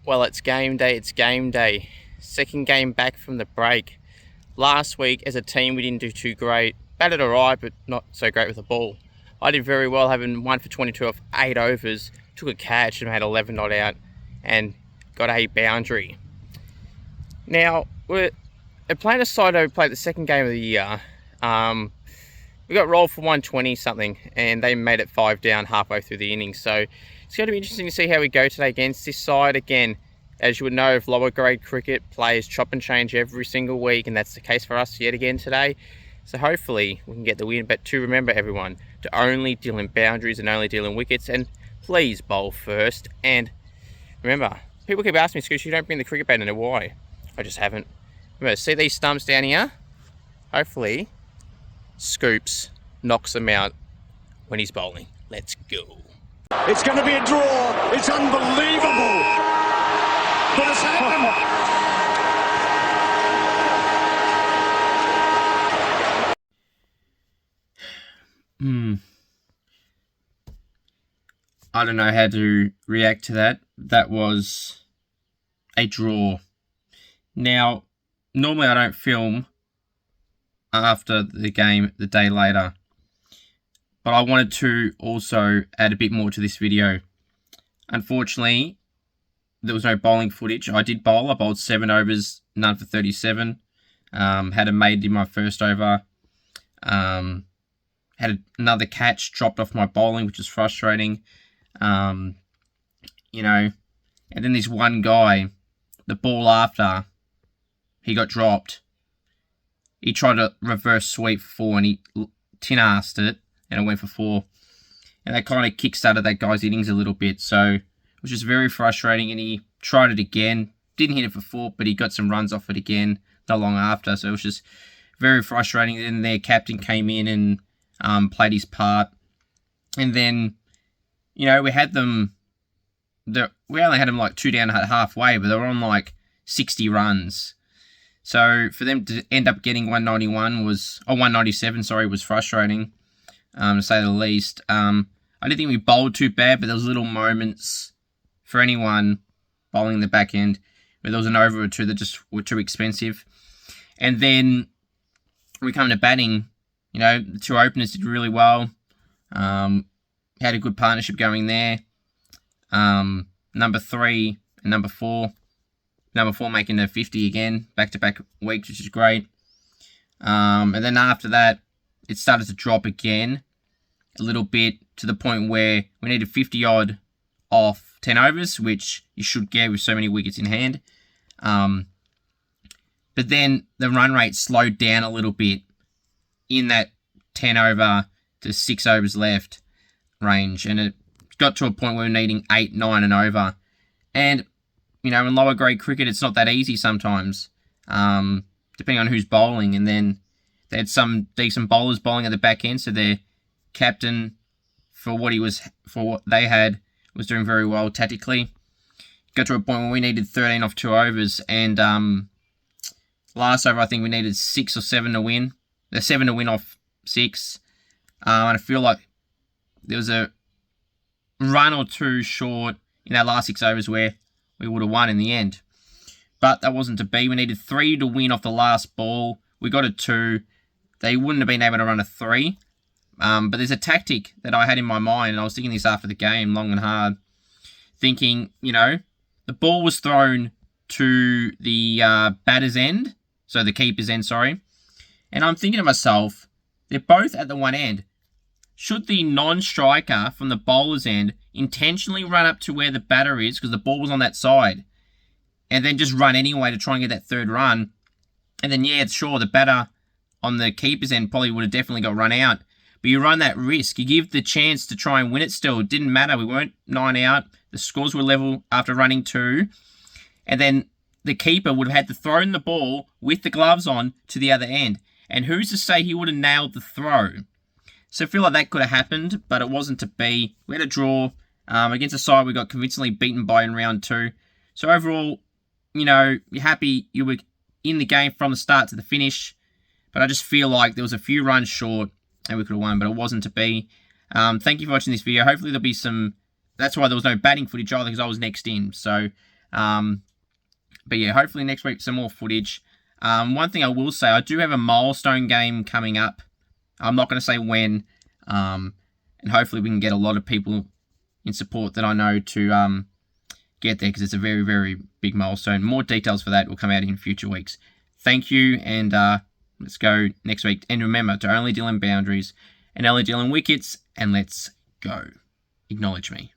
Well, it's game day, it's game day. Second game back from the break. Last week, as a team, we didn't do too great. Batted alright, but not so great with the ball. I did very well, having 1 for 22 off 8 overs. Took a catch and had 11 not out and got a boundary. Now, we're playing a side who played the second game of the year. We got rolled for 120 something and they made it 5 down halfway through the innings. So it's going to be interesting to see how we go today against this side. Again, as you would know, if lower grade cricket players chop and change every single week, and that's the case for us yet again today. So hopefully we can get the win. But to remember, everyone, to only deal in boundaries and only deal in wickets, and please bowl first. And remember, people keep asking me, Scoops, you don't bring the cricket bat in. Why? I just haven't. Remember, see these stumps down here? Hopefully Scoops knocks them out when he's bowling. Let's go. It's going to be a draw. It's unbelievable. But it's happened. I don't know how to react to that. That was a draw. Now, normally I don't film after the game the day later, but I wanted to also add a bit more to this video. Unfortunately, there was no bowling footage. I did bowl. I bowled 7 overs, none for 37. Had a made in my first over. Had another catch dropped off my bowling, which was frustrating. You know, and then this one guy, the ball after he got dropped, he tried to reverse sweep for 4 and he tin-arsed it and it went for 4. And that kind of kick-started that guy's innings a little bit. So it was just very frustrating, and he tried it again. Didn't hit it for 4, but he got some runs off it again not long after. So it was just very frustrating. Then their captain came in and played his part. And then, you know, we had them... We only had them like 2 down at halfway, but they were on like 60 runs. So for them to end up getting 197, was frustrating, to say the least. I didn't think we bowled too bad, but there was little moments for anyone bowling the back end where there was an over or two that just were too expensive. And then we come to batting, you know, the 2 openers did really well. Had a good partnership going there. Number 3 and number 4. Number 4 making a 50 again, back-to-back weeks, which is great. And then after that, it started to drop again a little bit to the point where we needed 50-odd off 10 overs, which you should get with so many wickets in hand. But then the run rate slowed down a little bit in that 10 over to 6 overs left range. And it got to a point where we were needing 8, 9 and over. And, you know, in lower grade cricket, it's not that easy sometimes, depending on who's bowling. And then they had some decent bowlers bowling at the back end, so their captain, for what they had, was doing very well tactically. Got to a point where we needed 13 off 2 overs, and last over I think we needed 6 or 7 to win. 7 to win off 6. And I feel like there was a run or 2 short in our last 6 overs where we would have won in the end. But that wasn't to be. We needed 3 to win off the last ball. We got a 2. They wouldn't have been able to run a 3. But there's a tactic that I had in my mind, and I was thinking this after the game, long and hard, thinking, you know, the ball was thrown to the batter's end, so the keeper's end, sorry. And I'm thinking to myself, they're both at the one end. Should the non-striker from the bowler's end intentionally run up to where the batter is, because the ball was on that side, and then just run anyway to try and get that 3rd run? And then, yeah, sure, the batter on the keeper's end probably would have definitely got run out. But you run that risk. You give the chance to try and win it still. It didn't matter. We weren't 9 out. The scores were level after running 2. And then the keeper would have had to throw the ball with the gloves on to the other end. And who's to say he would have nailed the throw? So I feel like that could have happened, but it wasn't to be. We had a draw against a side we got convincingly beaten by in round 2. So overall, you know, you're happy you were in the game from the start to the finish. But I just feel like there was a few runs short and we could have won, but it wasn't to be. Thank you for watching this video. Hopefully there'll be some... That's why there was no batting footage either, because I was next in. So But yeah, hopefully next week some more footage. One thing I will say, I do have a Milestone game coming up. I'm not going to say when, and hopefully we can get a lot of people in support that I know to get there, because it's a very, very big milestone. More details for that will come out in future weeks. Thank you, and let's go next week. And remember to only deal in boundaries and only deal in wickets, and let's go. Acknowledge me.